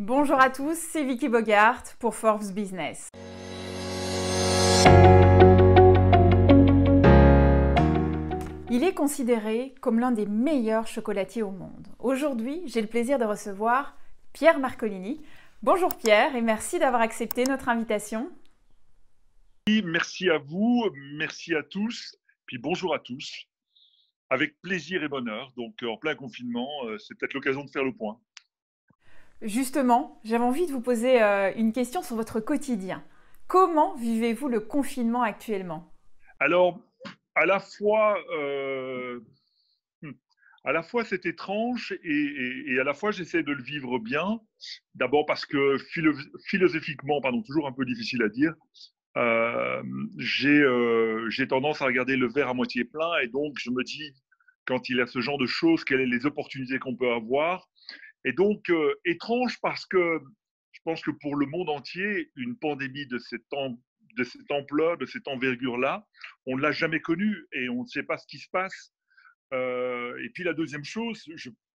Bonjour à tous, c'est Vicky Bogart pour Forbes Business. Il est considéré comme l'un des meilleurs chocolatiers au monde. Aujourd'hui, j'ai le plaisir de recevoir Pierre Marcolini. Bonjour Pierre et merci d'avoir accepté notre invitation. Merci à vous, merci à tous, puis bonjour à tous. Avec plaisir et bonheur. Donc, en plein confinement, c'est peut-être l'occasion de faire le point. Justement, j'avais envie de vous poser une question sur votre quotidien. Comment vivez-vous le confinement actuellement? Alors, à la fois, hmm, à la fois c'est étrange et à la fois j'essaie de le vivre bien. D'abord parce que philosophiquement, pardon, toujours un peu difficile à dire, euh, j'ai tendance à regarder le verre à moitié plein et donc je me dis, quand il y a ce genre de choses, quelles sont les opportunités qu'on peut avoir. Et donc, étrange parce que je pense que pour le monde entier, une pandémie de cette ampleur, de cette envergure-là, on ne l'a jamais connue et on ne sait pas ce qui se passe. Et puis la deuxième chose,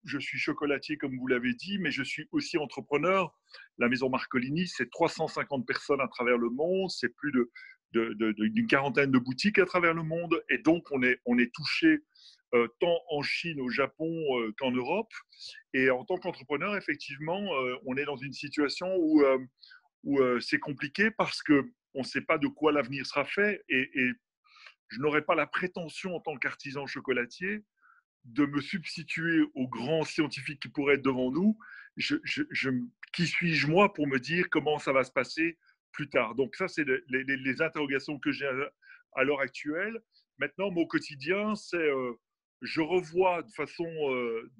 je suis chocolatier comme vous l'avez dit, mais je suis aussi entrepreneur. La maison Marcolini, c'est 350 personnes à travers le monde, c'est plus d'une quarantaine de boutiques à travers le monde, et donc on est touché tant en Chine, au Japon qu'en Europe. Et en tant qu'entrepreneur, effectivement, on est dans une situation où c'est compliqué parce que on ne sait pas de quoi l'avenir sera fait, et je n'aurais pas la prétention en tant qu'artisan chocolatier de me substituer aux grands scientifiques qui pourraient être devant nous. Je, qui suis-je moi pour me dire comment ça va se passer plus tard? Donc ça, c'est les interrogations que j'ai à l'heure actuelle. Maintenant, mon quotidien, c'est je revois de façon euh,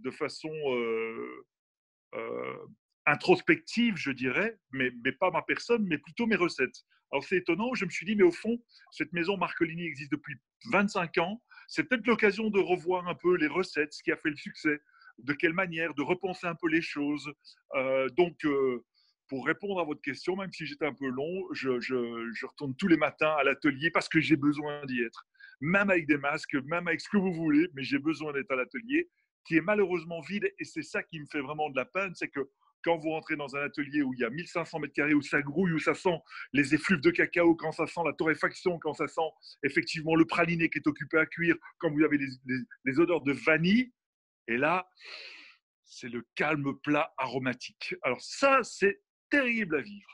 introspective, je dirais, mais pas ma personne, mais plutôt mes recettes. Alors c'est étonnant, je me suis dit, mais au fond, cette maison Marcolini existe depuis 25 ans. C'est peut-être l'occasion de revoir un peu les recettes, ce qui a fait le succès, de quelle manière, de repenser un peu les choses. Pour répondre à votre question, même si j'étais un peu long, je retourne tous les matins à l'atelier parce que j'ai besoin d'y être. Même avec des masques, même avec ce que vous voulez, mais j'ai besoin d'être à l'atelier qui est malheureusement vide. Et c'est ça qui me fait vraiment de la peine, c'est que quand vous rentrez dans un atelier où il y a 1500 mètres carrés, où ça grouille, où ça sent les effluves de cacao, quand ça sent la torréfaction, quand ça sent effectivement le praliné qui est occupé à cuire, quand vous avez les odeurs de vanille, et là, c'est le calme plat aromatique. Alors ça, c'est terrible à vivre.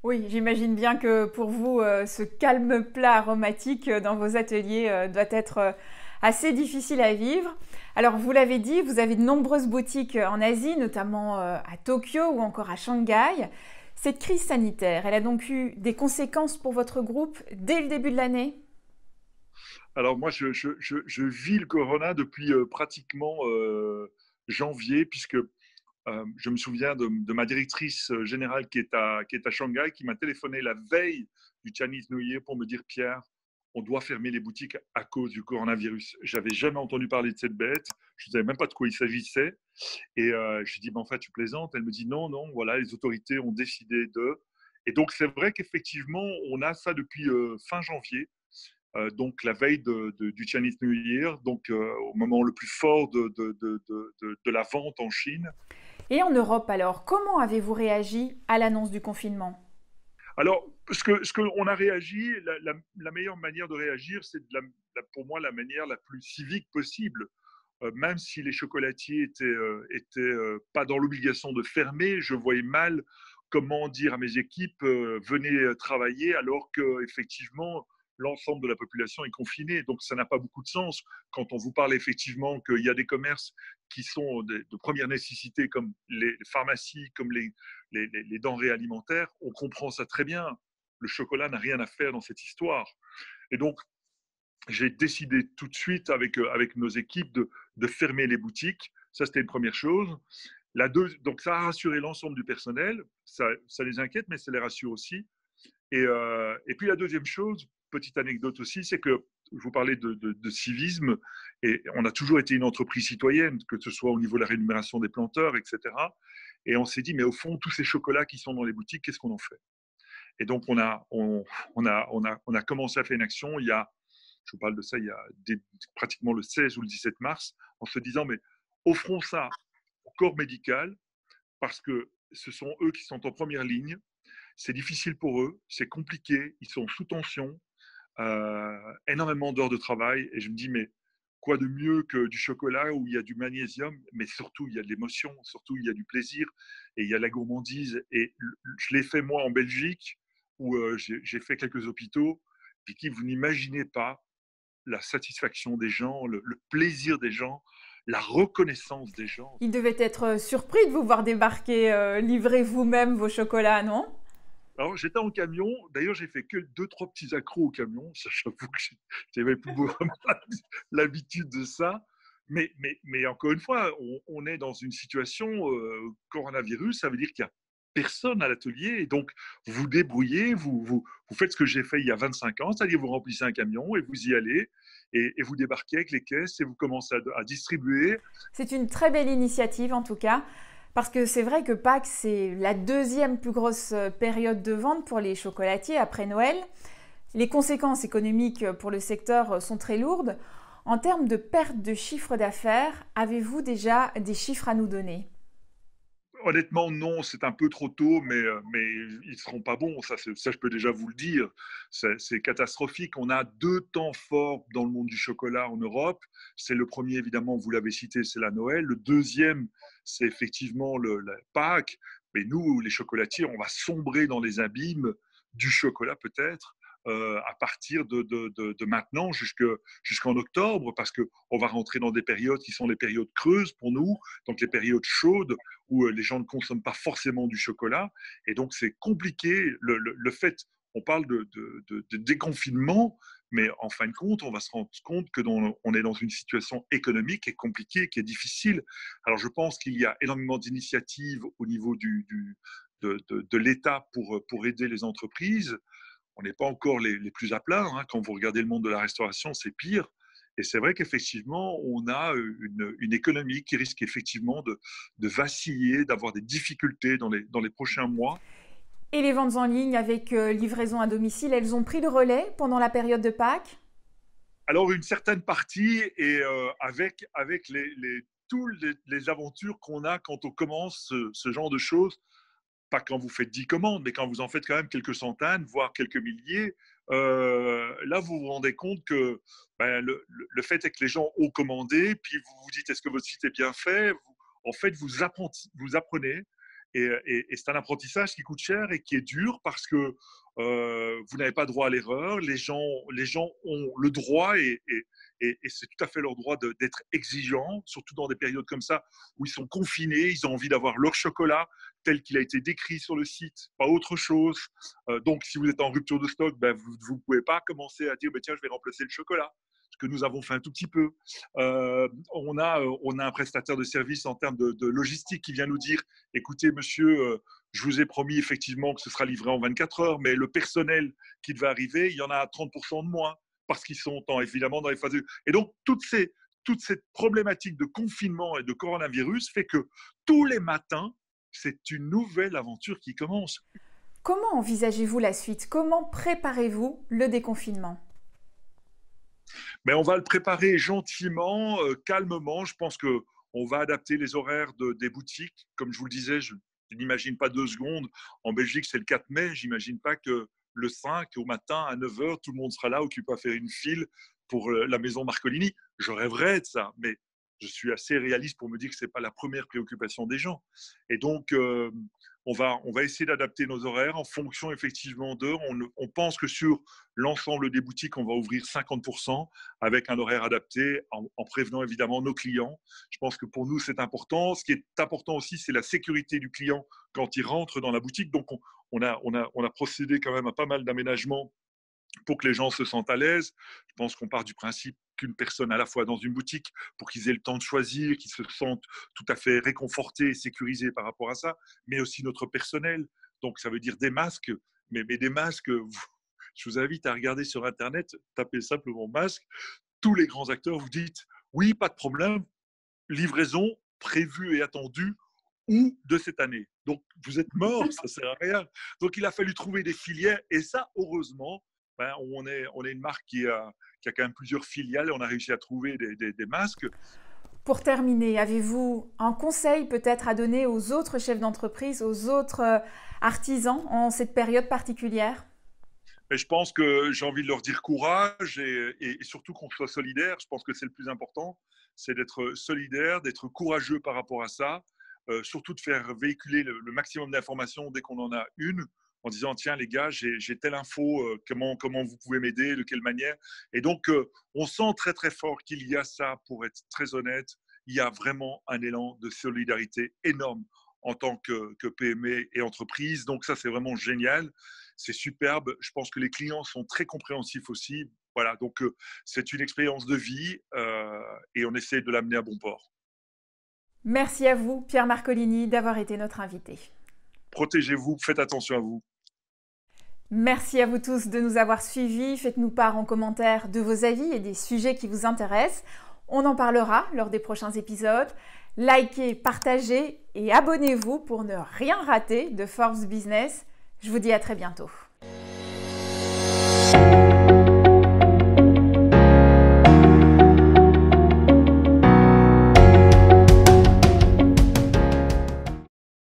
Oui, j'imagine bien que pour vous, ce calme plat aromatique dans vos ateliers doit être assez difficile à vivre. Alors, vous l'avez dit, vous avez de nombreuses boutiques en Asie, notamment à Tokyo ou encore à Shanghai. Cette crise sanitaire, elle a donc eu des conséquences pour votre groupe dès le début de l'année? Alors moi, je vis le corona depuis pratiquement janvier, puisque je me souviens de ma directrice générale qui est à Shanghai, qui m'a téléphoné la veille du Chinese New Year pour me dire, Pierre, on doit fermer les boutiques à cause du coronavirus. J'avais jamais entendu parler de cette bête. Je ne savais même pas de quoi il s'agissait. Et je lui dis, mais en fait, tu plaisantes. Elle me dit, non, non, voilà, les autorités ont décidé de. Et donc, c'est vrai qu'effectivement, on a ça depuis fin janvier, donc la veille du Chinese New Year, donc au moment le plus fort de la vente en Chine. Et en Europe alors, comment avez-vous réagi à l'annonce du confinement? Alors, ce que on a réagi, la meilleure manière de réagir, c'est pour moi la manière la plus civique possible. Même si les chocolatiers étaient pas dans l'obligation de fermer, je voyais mal comment dire à mes équipes venez travailler alors que effectivement l'ensemble de la population est confinée. Donc ça n'a pas beaucoup de sens quand on vous parle effectivement qu'il y a des commerces qui sont de première nécessité comme les pharmacies, comme les denrées alimentaires. On comprend ça très bien. Le chocolat n'a rien à faire dans cette histoire. Et donc j'ai décidé tout de suite avec nos équipes de fermer les boutiques. Ça, c'était une première chose. Donc, ça a rassuré l'ensemble du personnel. Ça les inquiète, mais ça les rassure aussi. Et puis, la deuxième chose, petite anecdote aussi, c'est que je vous parlais de civisme, et on a toujours été une entreprise citoyenne, que ce soit au niveau de la rémunération des planteurs, etc. Et on s'est dit, mais au fond, tous ces chocolats qui sont dans les boutiques, qu'est-ce qu'on en fait? Et donc, on a commencé à faire une action il y a, je vous parle de ça, il y a pratiquement le 16 ou le 17 mars, en se disant, mais offrons ça au corps médical, parce que ce sont eux qui sont en première ligne. C'est difficile pour eux, c'est compliqué, ils sont sous tension, énormément d'heures de travail. Et je me dis, mais quoi de mieux que du chocolat où il y a du magnésium, mais surtout il y a de l'émotion, surtout il y a du plaisir et il y a la gourmandise. Et je l'ai fait moi en Belgique, où j'ai fait quelques hôpitaux, et qui vous n'imaginez pas la satisfaction des gens, le plaisir des gens, la reconnaissance des gens. Il devait être surpris de vous voir débarquer, livrer vous-même vos chocolats, non? Alors, j'étais en camion. D'ailleurs, j'ai fait que deux, trois petits accros au camion. Ça, j'avoue que j'avais plus vraiment l'habitude de ça. Mais encore une fois, on est dans une situation coronavirus. Ça veut dire qu'il n'y a personne à l'atelier. Et donc, vous vous débrouillez, vous faites ce que j'ai fait il y a 25 ans, c'est-à-dire vous remplissez un camion et vous y allez. Et vous débarquez avec les caisses et vous commencez à distribuer. C'est une très belle initiative en tout cas, parce que c'est vrai que Pâques, c'est la deuxième plus grosse période de vente pour les chocolatiers après Noël. Les conséquences économiques pour le secteur sont très lourdes. En termes de perte de chiffre d'affaires, avez-vous déjà des chiffres à nous donner? Honnêtement, non, c'est un peu trop tôt, mais ils ne seront pas bons. Ça, je peux déjà vous le dire. C'est catastrophique. On a deux temps forts dans le monde du chocolat en Europe. C'est le premier, évidemment, vous l'avez cité, c'est la Noël. Le deuxième, c'est effectivement la Pâques. Mais nous, les chocolatiers, on va sombrer dans les abîmes du chocolat peut-être à partir de maintenant jusqu'en octobre, parce qu'on va rentrer dans des périodes qui sont les périodes creuses pour nous, donc les périodes chaudes où les gens ne consomment pas forcément du chocolat. Et donc, c'est compliqué. Le fait, on parle de déconfinement, mais en fin de compte, on va se rendre compte que on est dans une situation économique qui est compliquée, qui est difficile. Alors, je pense qu'il y a énormément d'initiatives au niveau de l'État pour aider les entreprises. On n'est pas encore les plus à plat. Hein. Quand vous regardez le monde de la restauration, c'est pire. Et c'est vrai qu'effectivement, on a une économie qui risque effectivement de vaciller, d'avoir des difficultés dans les prochains mois. Et les ventes en ligne avec livraison à domicile, elles ont pris le relais pendant la période de Pâques? Alors, une certaine partie, et avec toutes les aventures qu'on a quand on commence ce genre de choses, pas quand vous faites 10 commandes, mais quand vous en faites quand même quelques centaines, voire quelques milliers, là, vous vous rendez compte que ben, le fait est que les gens ont commandé, puis vous vous dites, est-ce que votre site est bien fait? En fait, vous apprenez, et c'est un apprentissage qui coûte cher et qui est dur parce que vous n'avez pas droit à l'erreur. Les gens ont le droit, et c'est tout à fait leur droit d'être exigeants, surtout dans des périodes comme ça où ils sont confinés, ils ont envie d'avoir leur chocolat tel qu'il a été décrit sur le site, pas autre chose. Donc, si vous êtes en rupture de stock, ben, vous ne pouvez pas commencer à dire ben, tiens, je vais remplacer le chocolat. Ce que nous avons fait un tout petit peu. On a un prestataire de service en termes de logistique qui vient nous dire écoutez, monsieur, je vous ai promis effectivement que ce sera livré en 24 heures, mais le personnel qui devait arriver, il y en a 30% de moins parce qu'ils sont évidemment dans les phases. Et donc, toute cette problématique de confinement et de coronavirus fait que tous les matins, c'est une nouvelle aventure qui commence. Comment envisagez-vous la suite? Comment préparez-vous le déconfinement? Mais on va le préparer gentiment, calmement. Je pense qu'on va adapter les horaires des boutiques. Comme je vous le disais, je n'imagine pas 2 secondes. En Belgique, c'est le 4 mai. J'imagine pas que le 5 au matin à 9 heures, tout le monde sera là, occupé à faire une file pour la maison Marcolini. Je rêverais de ça, mais je suis assez réaliste pour me dire que ce n'est pas la première préoccupation des gens. Et donc, on va essayer d'adapter nos horaires en fonction effectivement d'eux. On pense que sur l'ensemble des boutiques, on va ouvrir 50% avec un horaire adapté en prévenant évidemment nos clients. Je pense que pour nous, c'est important. Ce qui est important aussi, c'est la sécurité du client quand il rentre dans la boutique. Donc, on a procédé quand même à pas mal d'aménagements pour que les gens se sentent à l'aise. Je pense qu'on part du principe qu'une personne à la fois dans une boutique, pour qu'ils aient le temps de choisir, qu'ils se sentent tout à fait réconfortés et sécurisés par rapport à ça, mais aussi notre personnel. Donc ça veut dire des masques, mais des masques, je vous invite à regarder sur Internet, tapez simplement masque. Tous les grands acteurs vous dites, oui, pas de problème, livraison prévue et attendue ou de cette année. Donc vous êtes mort, ça ne sert à rien. Donc il a fallu trouver des filières, et ça, heureusement, ben, on est une marque qui a quand même plusieurs filiales et on a réussi à trouver des masques. Pour terminer, avez-vous un conseil peut-être à donner aux autres chefs d'entreprise, aux autres artisans en cette période particulière? Mais je pense que j'ai envie de leur dire courage et surtout qu'on soit solidaire. Je pense que c'est le plus important, c'est d'être solidaire, d'être courageux par rapport à ça, surtout de faire véhiculer le maximum d'informations dès qu'on en a une, en disant tiens les gars, j'ai telle info, comment vous pouvez m'aider, de quelle manière. Et donc on sent très très fort qu'il y a ça, pour être très honnête, il y a vraiment un élan de solidarité énorme en tant que PME et entreprise. Donc ça c'est vraiment génial. C'est superbe. Je pense que les clients sont très compréhensifs aussi. Voilà, donc c'est une expérience de vie et on essaie de l'amener à bon port. Merci à vous, Pierre Marcolini, d'avoir été notre invité. Protégez-vous, faites attention à vous. Merci à vous tous de nous avoir suivis. Faites-nous part en commentaire de vos avis et des sujets qui vous intéressent. On en parlera lors des prochains épisodes. Likez, partagez et abonnez-vous pour ne rien rater de Forbes Business. Je vous dis à très bientôt.